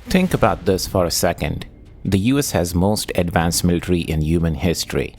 Think about this for a second. The US has most advanced military in human history.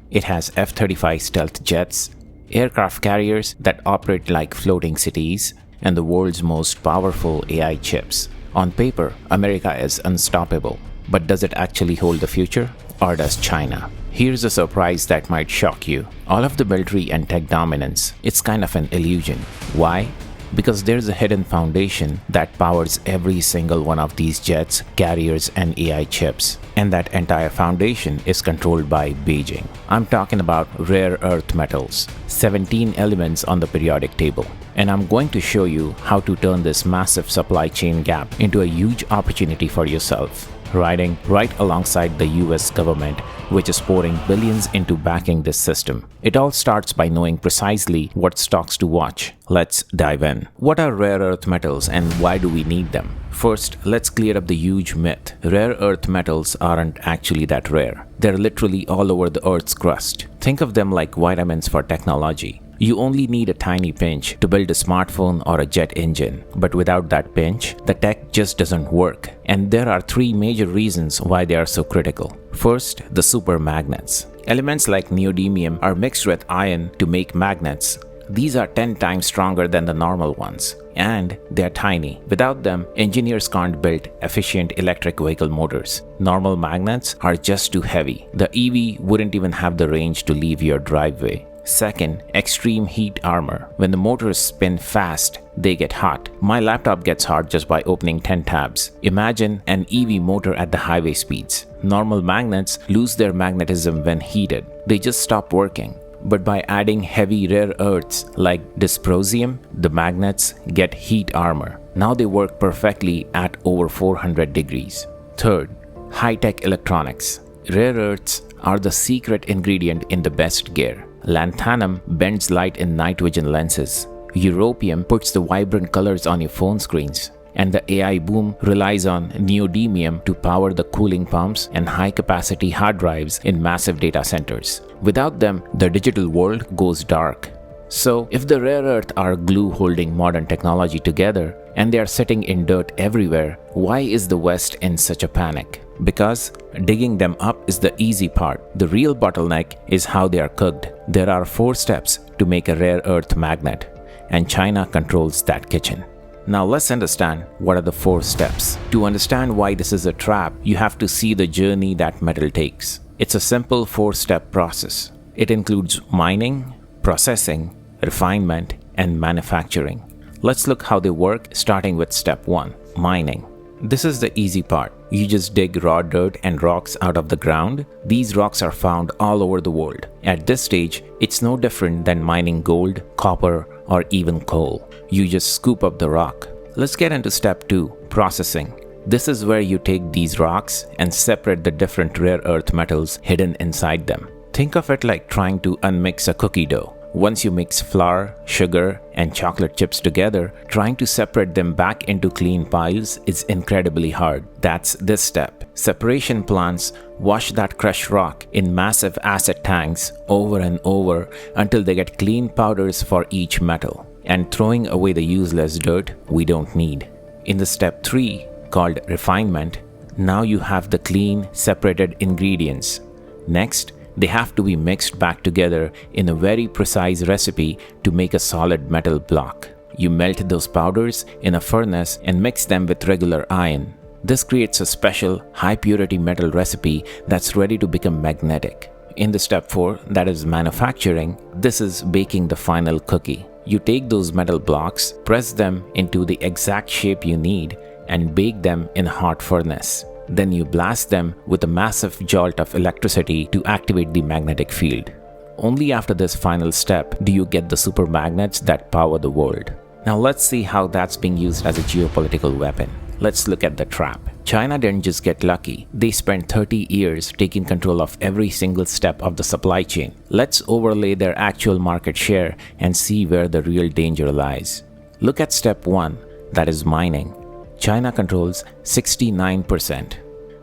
It has F-35 stealth jets, aircraft carriers that operate like floating cities, and the world's most powerful AI chips. On paper, America is unstoppable. But does it actually hold the future? Or does China? Here's a surprise that might shock you. All of the military and tech dominance, it's kind of an illusion. Why? Because there's a hidden foundation that powers every single one of these jets, carriers, and AI chips. And that entire foundation is controlled by Beijing. I'm talking about rare earth metals, 17 elements on the periodic table. And I'm going to show you how to turn this massive supply chain gap into a huge opportunity for yourself, riding right alongside the US government, which is pouring billions into backing this system. It all starts by knowing precisely what stocks to watch. Let's dive in. What are rare earth metals and why do we need them? First, let's clear up the huge myth. Rare earth metals aren't actually that rare. They're literally all over the Earth's crust. Think of them like vitamins for technology. You only need a tiny pinch to build a smartphone or a jet engine, but without that pinch, the tech just doesn't work. And there are three major reasons why they are so critical. First, the super magnets. Elements like neodymium are mixed with iron to make magnets. These are 10 times stronger than the normal ones, and they're tiny. Without them, engineers can't build efficient electric vehicle motors. Normal magnets are just too heavy. The EV wouldn't even have the range to leave your driveway. Second, extreme heat armor. When the motors spin fast, they get hot. My laptop gets hot just by opening 10 tabs. Imagine an EV motor at the highway speeds. Normal magnets lose their magnetism when heated. They just stop working. But by adding heavy rare earths like dysprosium, the magnets get heat armor. Now they work perfectly at over 400 degrees. Third, high-tech electronics. Rare earths are the secret ingredient in the best gear. Lanthanum bends light in night vision lenses. Europium puts the vibrant colors on your phone screens. And the AI boom relies on neodymium to power the cooling pumps and high-capacity hard drives in massive data centers. Without them, the digital world goes dark. So, if the rare earth are glue holding modern technology together and they are sitting in dirt everywhere, why is the West in such a panic? Because digging them up is the easy part. The real bottleneck is how they are cooked. There are 4 steps to make a rare earth magnet, and China controls that kitchen. Now let's understand what are the 4 steps. To understand why this is a trap, you have to see the journey that metal takes. It's a simple 4-step process. It includes mining, processing, refinement, and manufacturing. Let's look how they work, starting with step 1, mining. This is the easy part. You just dig raw dirt and rocks out of the ground. These rocks are found all over the world. At this stage, it's no different than mining gold, copper, or even coal. You just scoop up the rock. Let's get into step 2, processing. This is where you take these rocks and separate the different rare earth metals hidden inside them. Think of it like trying to unmix a cookie dough. Once you mix flour, sugar, and chocolate chips together, trying to separate them back into clean piles is incredibly hard. That's this step. Separation plants wash that crushed rock in massive acid tanks over and over until they get clean powders for each metal, and throwing away the useless dirt we don't need. In the step 3, called refinement, now you have the clean, separated ingredients. Next, they have to be mixed back together in a very precise recipe to make a solid metal block. You melt those powders in a furnace and mix them with regular iron. This creates a special high-purity metal recipe that's ready to become magnetic. In the step 4, that is manufacturing, this is baking the final cookie. You take those metal blocks, press them into the exact shape you need, and bake them in a hot furnace. Then you blast them with a massive jolt of electricity to activate the magnetic field. Only after this final step do you get the super magnets that power the world. Now let's see how that's being used as a geopolitical weapon. Let's look at the trap. China didn't just get lucky. They spent 30 years taking control of every single step of the supply chain. Let's overlay their actual market share and see where the real danger lies. Look at step 1, that is mining. China controls 69%.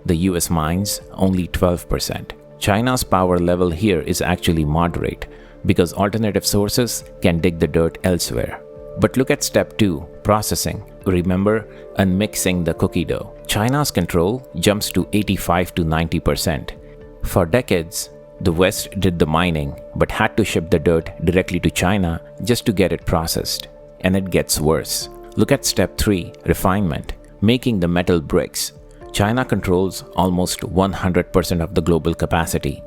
The US mines only 12%. China's power level here is actually moderate because alternative sources can dig the dirt elsewhere. But look at step 2, processing. remember unmixing the cookie dough. China's control jumps to 85 to 90%. For decades, the West did the mining but had to ship the dirt directly to China just to get it processed. And it gets worse. Look at step 3, refinement, making the metal bricks. China controls almost 100% of the global capacity.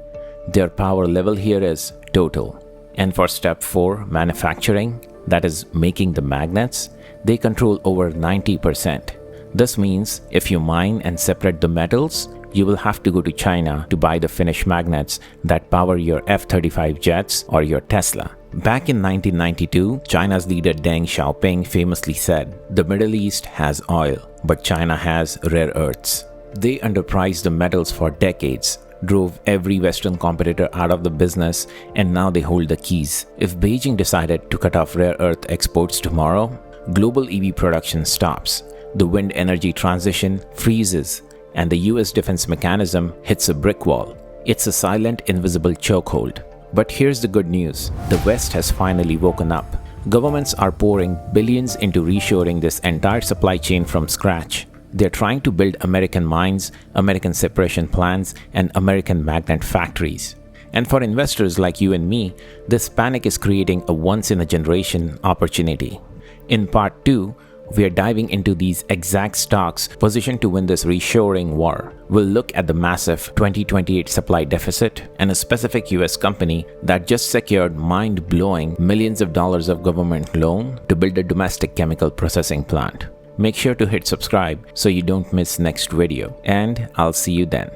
Their power level here is total. And for step 4, manufacturing, that is making the magnets, they control over 90%. This means if you mine and separate the metals, you will have to go to China to buy the finished magnets that power your F-35 jets or your Tesla. Back in 1992, China's leader Deng Xiaoping famously said, "The Middle East has oil, but China has rare earths." They underpriced the metals for decades, drove every Western competitor out of the business, and now they hold the keys. If Beijing decided to cut off rare earth exports tomorrow, global EV production stops, the wind energy transition freezes, and the US defense mechanism hits a brick wall. It's a silent, invisible chokehold. But here's the good news. The West has finally woken up. Governments are pouring billions into reshoring this entire supply chain from scratch. They're trying to build American mines, American separation plants, and American magnet factories. And for investors like you and me, this panic is creating a once-in-a-generation opportunity. In part 2, we are diving into these exact stocks positioned to win this reshoring war. We'll look at the massive 2028 supply deficit and a specific US company that just secured mind-blowing millions of dollars of government loan to build a domestic chemical processing plant. Make sure to hit subscribe so you don't miss next video, and I'll see you then.